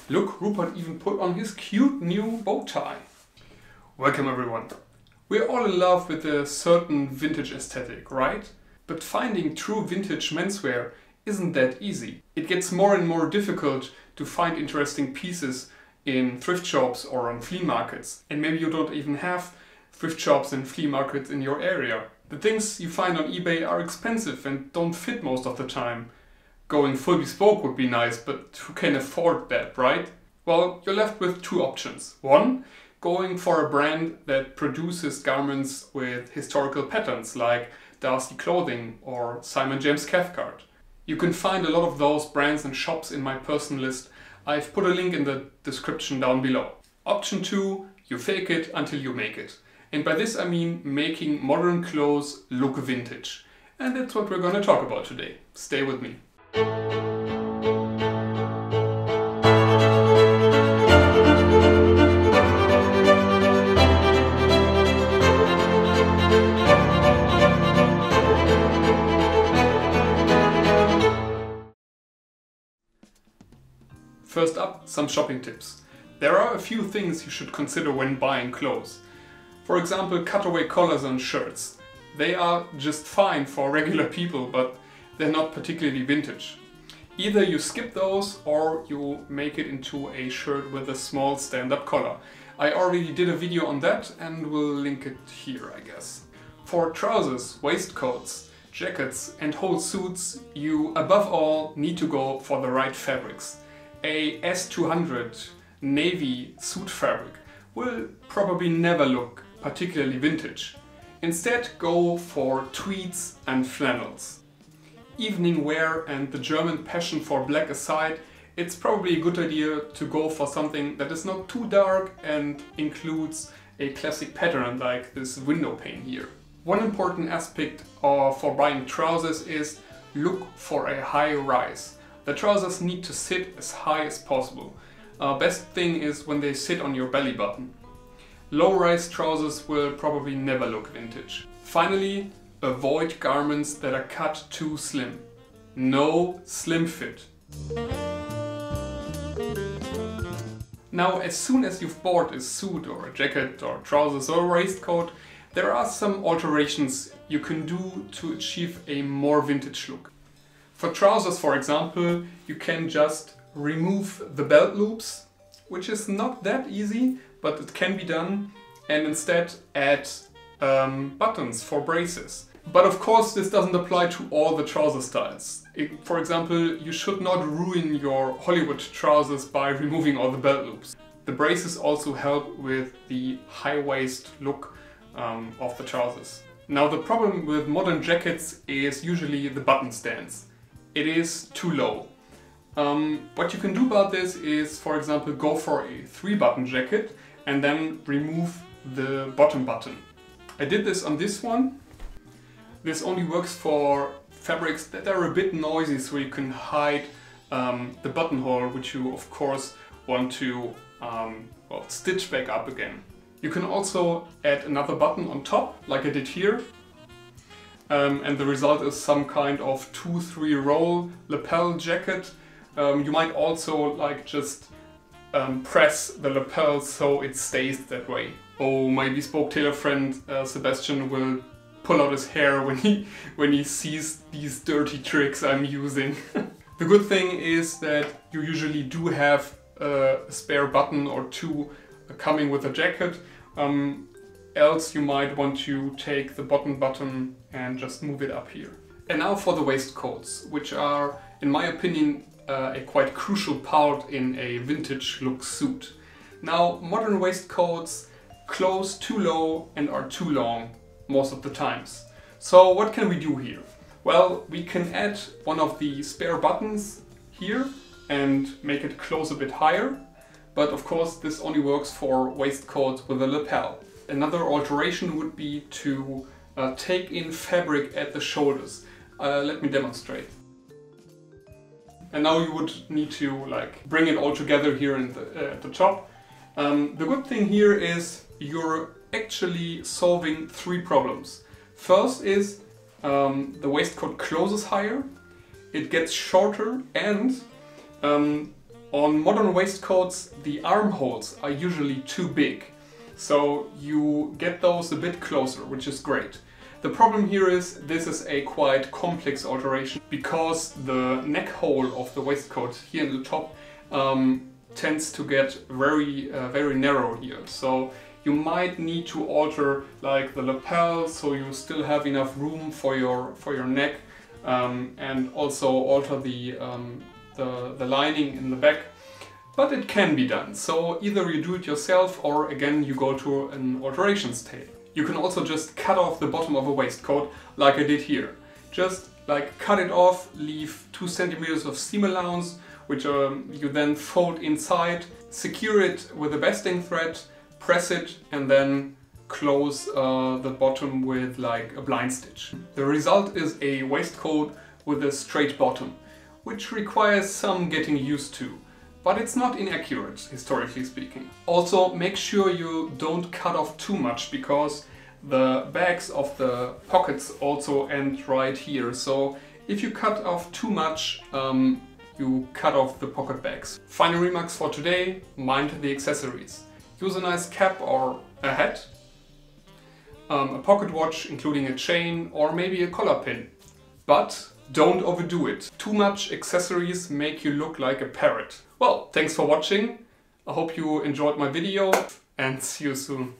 Look, Rupert even put on his cute new bow tie. Welcome everyone. We're all in love with a certain vintage aesthetic, right? But finding true vintage menswear isn't that easy. It gets more and more difficult to find interesting pieces in thrift shops or on flea markets. And maybe you don't even have thrift shops and flea markets in your area. The things you find on eBay are expensive and don't fit most of the time. Going full bespoke would be nice, but who can afford that, right? Well, you're left with two options. One, going for a brand that produces garments with historical patterns like Darcy Clothing or Simon James Cathcart. You can find a lot of those brands and shops in my personal list. I've put a link in the description down below. Option 2, you fake it until you make it. And by this I mean making modern clothes look vintage. And that's what we're going to talk about today. Stay with me. First up, some shopping tips. There are a few things you should consider when buying clothes. For example, cutaway collars on shirts. They are just fine for regular people, but they're not particularly vintage. Either you skip those or you make it into a shirt with a small stand-up collar. I already did a video on that and will link it here, I guess. For trousers, waistcoats, jackets and whole suits, you above all need to go for the right fabrics. A S200 navy suit fabric will probably never look particularly vintage. Instead, go for tweeds and flannels. Evening wear and the German passion for black aside, it's probably a good idea to go for something that is not too dark and includes a classic pattern like this window pane here. One important aspect for buying trousers is look for a high rise. The trousers need to sit as high as possible. Best thing is when they sit on your belly button. Low-rise trousers will probably never look vintage. Finally, avoid garments that are cut too slim. No slim fit. Now, as soon as you've bought a suit or a jacket or trousers or a waistcoat, there are some alterations you can do to achieve a more vintage look. For trousers, for example, you can just remove the belt loops, which is not that easy, but it can be done, and instead add buttons for braces. But of course this doesn't apply to all the trouser styles. For example, you should not ruin your Hollywood trousers by removing all the belt loops. The braces also help with the high waist look of the trousers. Now the problem with modern jackets is usually the button stands. It is too low. What you can do about this is, for example, go for a 3-button jacket and then remove the bottom button. I did this on this one. This only works for fabrics that are a bit noisy, so you can hide the buttonhole, which you of course want to stitch back up again. You can also add another button on top, like I did here. And the result is some kind of 2-3 roll lapel jacket. You might also just press the lapel so it stays that way. Oh, my bespoke tailor friend Sebastian will pull out his hair when he sees these dirty tricks I'm using. The good thing is that you usually do have a spare button or two coming with a jacket. Else you might want to take the bottom button and just move it up here. And now for the waistcoats, which are, in my opinion, a quite crucial part in a vintage look suit. Now, modern waistcoats close too low and are too long most of the times. So what can we do here? Well, we can add one of the spare buttons here and make it close a bit higher. But of course this only works for waistcoats with a lapel. Another alteration would be to take in fabric at the shoulders. Let me demonstrate. And now you would need to bring it all together here at the top. The good thing here is you're actually solving 3 problems. First is the waistcoat closes higher, it gets shorter, and On modern waistcoats, the armholes are usually too big, so you get those a bit closer, which is great. The problem here is this is a quite complex alteration because the neck hole of the waistcoat here in the top tends to get very narrow here. So you might need to alter like the lapel so you still have enough room for your neck, and also alter the lining in the back. But it can be done. So either you do it yourself or again you go to an alterations tailor. You can also just cut off the bottom of a waistcoat like I did here. Just like cut it off, leave 2 centimeters of seam allowance, which you then fold inside, secure it with a basting thread, press it and then close the bottom with like a blind stitch. The result is a waistcoat with a straight bottom, which requires some getting used to, but it's not inaccurate, historically speaking. Also, make sure you don't cut off too much because the bags of the pockets also end right here. So if you cut off too much, you cut off the pocket bags. Final remarks for today: mind the accessories. Use a nice cap or a hat, a pocket watch including a chain or maybe a collar pin. But don't overdo it. Too much accessories make you look like a parrot. Well, thanks for watching. I hope you enjoyed my video and see you soon.